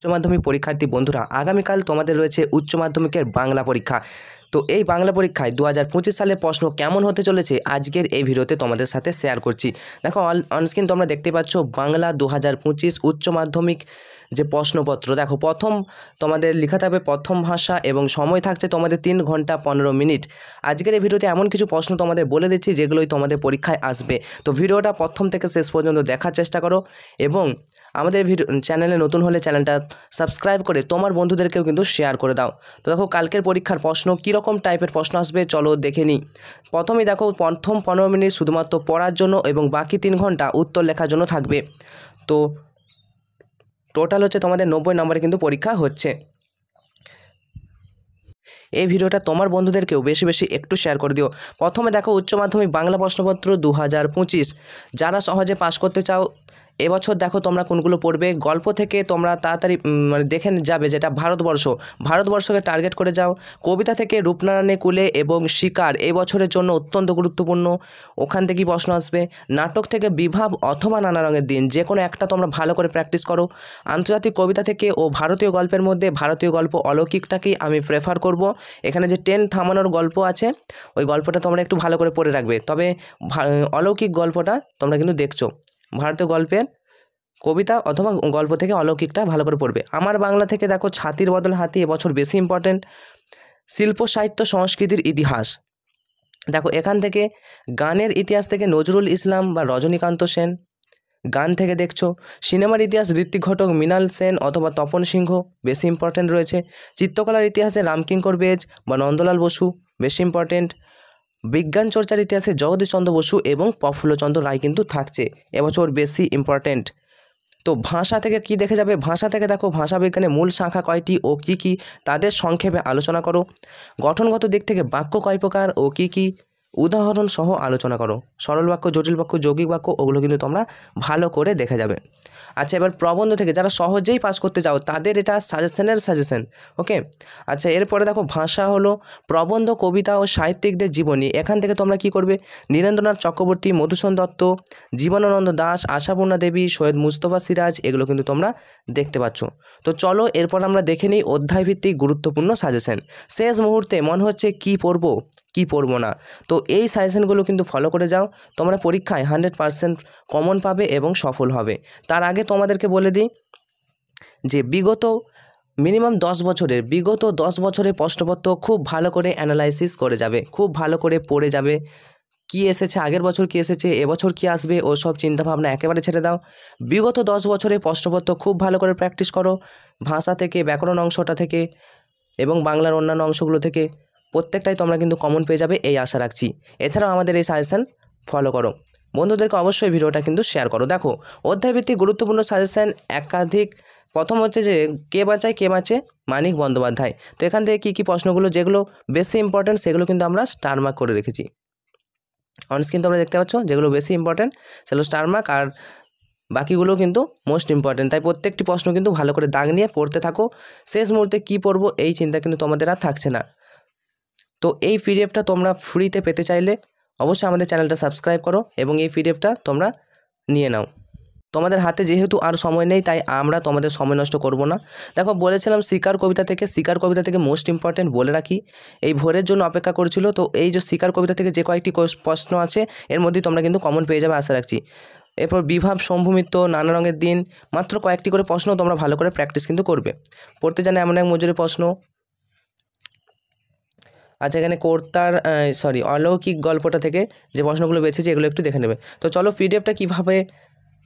উচ্চ মাধ্যমিক পরীক্ষার্থী বন্ধুরা, আগামীকাল তোমাদের রয়েছে উচ্চ মাধ্যমিকের বাংলা পরীক্ষা। তো এই বাংলা পরীক্ষায় 2025 সালে প্রশ্ন কেমন হতে চলেছে আজকের এই ভিডিওতে তোমাদের সাথে শেয়ার করছি। দেখো অনস্ক্রিন তোমরা দেখতে পাচ্ছ বাংলা 2025 উচ্চ মাধ্যমিক যে প্রশ্নপত্র। দেখো প্রথম তোমাদের লেখা থাকবে প্রথম ভাষা এবং সময় থাকছে তোমাদের 3 ঘন্টা 15 মিনিট। আজকের এই ভিডিওতে এমন কিছু প্রশ্ন তোমাদের বলে দিচ্ছি যেগুলোই তোমাদের পরীক্ষায় আসবে। তো ভিডিওটা প্রথম থেকে শেষ পর্যন্ত দেখার চেষ্টা করো এবং আমাদের চ্যানেলে নতুন হলে চ্যানেলটা সাবস্ক্রাইব করে তোমার বন্ধুদেরকেও কিন্তু শেয়ার করে দাও। তো দেখো কালকের পরীক্ষার প্রশ্ন কীরকম টাইপের প্রশ্ন আসবে চলো দেখে নিই। প্রথমেই দেখো প্রথম 15 মিনিট শুধুমাত্র পড়ার জন্য এবং বাকি 3 ঘন্টা উত্তর লেখার জন্য থাকবে। তো টোটাল হচ্ছে তোমাদের 90 নম্বরে কিন্তু পরীক্ষা হচ্ছে। এই ভিডিওটা তোমার বন্ধুদেরকেও বেশি বেশি একটু শেয়ার করে দিও। প্রথমে দেখো উচ্চ মাধ্যমিক বাংলা প্রশ্নপত্র 2025, যারা সহজে পাস করতে চাও এবছর দেখো তোমরা কোনগুলো পড়বে। গল্প থেকে তোমরা তাড়াতাড়ি মানে দেখে যাবে যেটা ভারতবর্ষকে টার্গেট করে যাও। কবিতা থেকে রূপনারায়ণে কুলে এবং শিকার এই বছরের জন্য অত্যন্ত গুরুত্বপূর্ণ, ওখান থেকেই প্রশ্ন আসবে। নাটক থেকে বিভাব অথবা নানা রঙের দিন, যে কোনো একটা তোমরা ভালো করে প্র্যাকটিস করো। আন্তর্জাতিক কবিতা থেকে ও ভারতীয় গল্পের মধ্যে ভারতীয় গল্প অলৌকিকটাকেই আমি প্রেফার করব। এখানে যে 10 থামানোর গল্প আছে ওই গল্পটা তোমরা একটু ভালো করে পড়ে রাখবে, তবে অলৌকিক গল্পটা তোমরা কিন্তু দেখছো। ভারতীয় গল্পের কবিতা অথবা গল্প থেকে অলৌকিকটা ভালো করে পড়বে। আমার বাংলা থেকে দেখো ছাতির বদল হাতি এবছর বেশি ইম্পর্টেন্ট। শিল্প সাহিত্য সংস্কৃতির ইতিহাস, দেখো এখান থেকে গানের ইতিহাস থেকে নজরুল ইসলাম বা রজনীকান্ত সেন গান থেকে দেখছো। সিনেমার ইতিহাস ঋত্বিক ঘটক, মৃণাল সেন অথবা তপন সিংহ বেশি ইম্পর্টেন্ট রয়েছে। চিত্রকলার ইতিহাসে রামকিঙ্কর বেজ বা নন্দলাল বসু বেশি ইম্পর্টেন্ট। বিজ্ঞান চর্চার ইতিহাসে জগদীশচন্দ্র বসু এবং প্রফুল্লচন্দ্র রায় কিন্তু থাকছে এবছর বেশি ইম্পর্টেন্ট। তো ভাষা থেকে কি দেখে যাবে, ভাষা থেকে দেখো ভাষা বিজ্ঞানের মূল শাখা কয়টি ও কী কী তাদের সংক্ষেপে আলোচনা করো। গঠনগত দিক থেকে বাক্য কয় প্রকার ও কী কী উদাহরণ সহ আলোচনা করো। সরল বাক্য, জটিল বাক্য, যৌগিক বাক্য ওগুলো কিন্তু তোমরা ভালো করে দেখে যাবে। আচ্ছা, এবার প্রবন্ধ থেকে যারা সহজেই পাস করতে চাও তাদের এটা সাজেশন। ওকে, আচ্ছা এরপরে দেখো ভাষা হলো প্রবন্ধ, কবিতা ও সাহিত্যিকদের জীবনী। এখান থেকে তোমরা কি করবে, নীরেন্দ্রনাথ চক্রবর্তী, মধুসূদন দত্ত, জীবনানন্দ দাশ, আশাপূর্ণা দেবী, সৈয়দ মুস্তফা সিরাজ এগুলো কিন্তু তোমরা দেখতে পাচ্ছ। তো চলো এরপর আমরা দেখে নিই অধ্যায়ভিত্তিক গুরুত্বপূর্ণ সাজেশন। শেষ মুহূর্তে মনে হচ্ছে কি পড়বো না, তো এই সাজেশনগুলো কিন্তু ফলো করে যাও, তোমরা পরীক্ষায় 100% কমন পাবে এবং সফল হবে। তার আগে তোমাদেরকে বলে দিই যে বিগত 10 বছরের প্রশ্নপত্র খুব ভালো করে অ্যানালাইসিস করে যাবে, খুব ভালো করে পড়ে যাবে। কি এসেছে আগের বছর, কি এসেছে এবছর কি আসবে ও সব চিন্তাভাবনা একেবারে ছেড়ে দাও। বিগত 10 বছরের প্রশ্নপত্র খুব ভালো করে প্র্যাকটিস করো, ভাষা থেকে, ব্যাকরণ অংশটা থেকে এবং বাংলার অন্যান্য অংশগুলো থেকে প্রত্যেকটাই তোমরা কিন্তু কমন পেয়ে যাবে এই আশা রাখছি। এছাড়াও আমাদের এই সাজেশন ফলো করো। বন্ধুদেরকে অবশ্যই ভিডিওটা কিন্তু শেয়ার করো। দেখো অধ্যায়ভিত্তিক গুরুত্বপূর্ণ সাজেশন একাধিক। প্রথম হচ্ছে যে কে বাঁচে মানিক বন্দ্যোপাধ্যায়। তো এখান থেকে কী প্রশ্নগুলো যেগুলো বেশি ইম্পর্টেন্ট সেগুলো কিন্তু আমরা স্টার মার্ক করে রেখেছি। অনস্ক্রিন তোমরা দেখতে পাচ্ছ যেগুলো বেশি ইম্পর্টেন্ট সেগুলো স্টার মার্ক, আর বাকিগুলো কিন্তু মোস্ট ইম্পর্টেন্ট। তাই প্রত্যেকটি প্রশ্ন কিন্তু ভালো করে দাগ নিয়ে পড়তে থাকো। শেষ মুহূর্তে কী পড়বো এই চিন্তা কিন্তু তোমাদের আর থাকছে না। তো এই পিডিএফটা তোমরা ফ্রিতে পেতে চাইলে অবশ্যই আমাদের চ্যানেলটা সাবস্ক্রাইব করো এবং এই পিডিএফটা তোমরা নিয়ে নাও। তোমাদের হাতে যেহেতু আর সময় নেই তাই আমরা তোমাদের সময় নষ্ট করব না। দেখো বলেছিলাম শিকার কবিতা থেকে মোস্ট ইম্পর্টেন্ট বলে রাখি, এই ভোরের জন্য অপেক্ষা করছিল। তো এই যে শিকার কবিতা থেকে যে কয়েকটি প্রশ্ন আছে এর মধ্যেই তোমরা কিন্তু কমন পেয়ে যাবে আশা রাখছি। এরপর বিভাব, শম্ভুমিত্র, নানা রঙের দিন, মাত্র কয়েকটি করে প্রশ্ন তোমরা ভালো করে প্র্যাকটিস কিন্তু করবে। পড়তে জানে এমন এক মজুরি প্রশ্ন। আচ্ছা, এখানে অলৌকিক গল্পটা থেকে যে প্রশ্নগুলো বেছেছি এগুলো একটু দেখে নেবে। তো চলো পিডিএফটা কীভাবে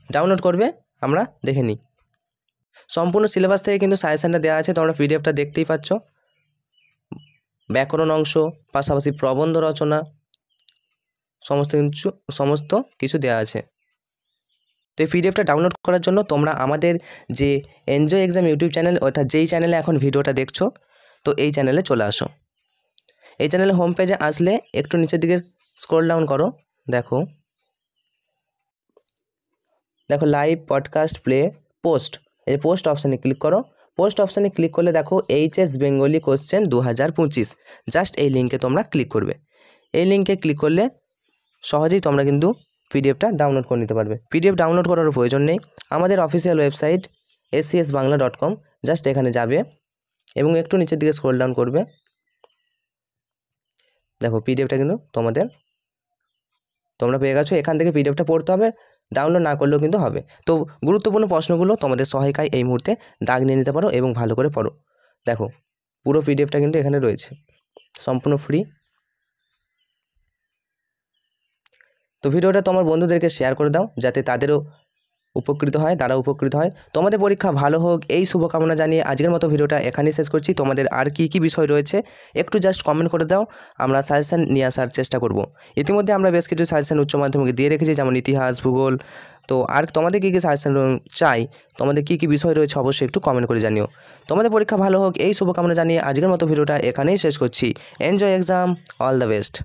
ডাউনলোড করবে আমরা দেখে নিই। সম্পূর্ণ সিলেবাস থেকে কিন্তু সাজেশনটা দেওয়া আছে, তোমরা পিডিএফটা দেখতেই পাচ্ছ। ব্যাকরণ অংশ, পাশাপাশি প্রবন্ধ রচনা, সমস্ত কিছু দেওয়া আছে। তো এই পিডিএফটা ডাউনলোড করার জন্য তোমরা আমাদের যে এনজয় এক্সাম ইউটিউব চ্যানেল, অর্থাৎ যেই চ্যানেলে এখন ভিডিওটা দেখছো, তো এই চ্যানেলে চলে আসো। এই চ্যানেলে হোম পেজে আসলে একটু নিচের দিকে স্ক্রল ডাউন করো, দেখো লাইভ, পডকাস্ট, প্লে, পোস্ট, এই পোস্ট অপশানে ক্লিক করো। পোস্ট অপশানে ক্লিক করলে দেখো এইচএস বেঙ্গলি কোশ্চেন 2025, জাস্ট এই লিঙ্কে তোমরা ক্লিক করবে। এই লিঙ্কে ক্লিক করলে সহজেই তোমরা কিন্তু পিডিএফটা ডাউনলোড করে নিতে পারবে। পিডিএফ ডাউনলোড করার প্রয়োজন নেই, আমাদের অফিসিয়াল ওয়েবসাইট scsbangla.com জাস্ট এখানে যাবে এবং একটু নিচের দিকে স্ক্রল ডাউন করবে। দেখো পিডিএফটা কিন্তু তোমরা পেয়ে গেছো। এখান থেকে পিডিএফটা পড়তে হবে, ডাউনলোড না করলেও কিন্তু হবে। তো গুরুত্বপূর্ণ প্রশ্নগুলো তোমাদের সহায়িকায় এই মুহূর্তে দাগ নিয়ে নিতে পারো এবং ভালো করে পড়ো। দেখো পুরো পিডিএফটা কিন্তু এখানে রয়েছে, সম্পূর্ণ ফ্রি। তো ভিডিওটা তোমার বন্ধুদেরকে শেয়ার করে দাও যাতে তাদেরও উপকৃত হয়, তারা উপকৃত হয়। তোমাদের পরীক্ষা ভালো হোক এই শুভকামনা জানিয়ে আজকের মতো ভিডিওটা এখানেই শেষ করছি। তোমাদের আর কি কি বিষয় রয়েছে একটু জাস্ট কমেন্ট করে দাও, আমরা সাজেশন নিয়ে আসার চেষ্টা করব। ইতিমধ্যে আমরা বেশ কিছু সাজেশন উচ্চ মাধ্যমিকে দিয়ে রেখেছি, যেমন ইতিহাস, ভূগোল। তো আর তোমাদের কী কী সাজেশন চাই, তোমাদের কী কী বিষয় রয়েছে অবশ্যই একটু কমেন্ট করে জানিও। তোমাদের পরীক্ষা ভালো হোক এই শুভকামনা জানিয়ে আজকের মতো ভিডিওটা এখানেই শেষ করছি। Enjoy exam, all the best.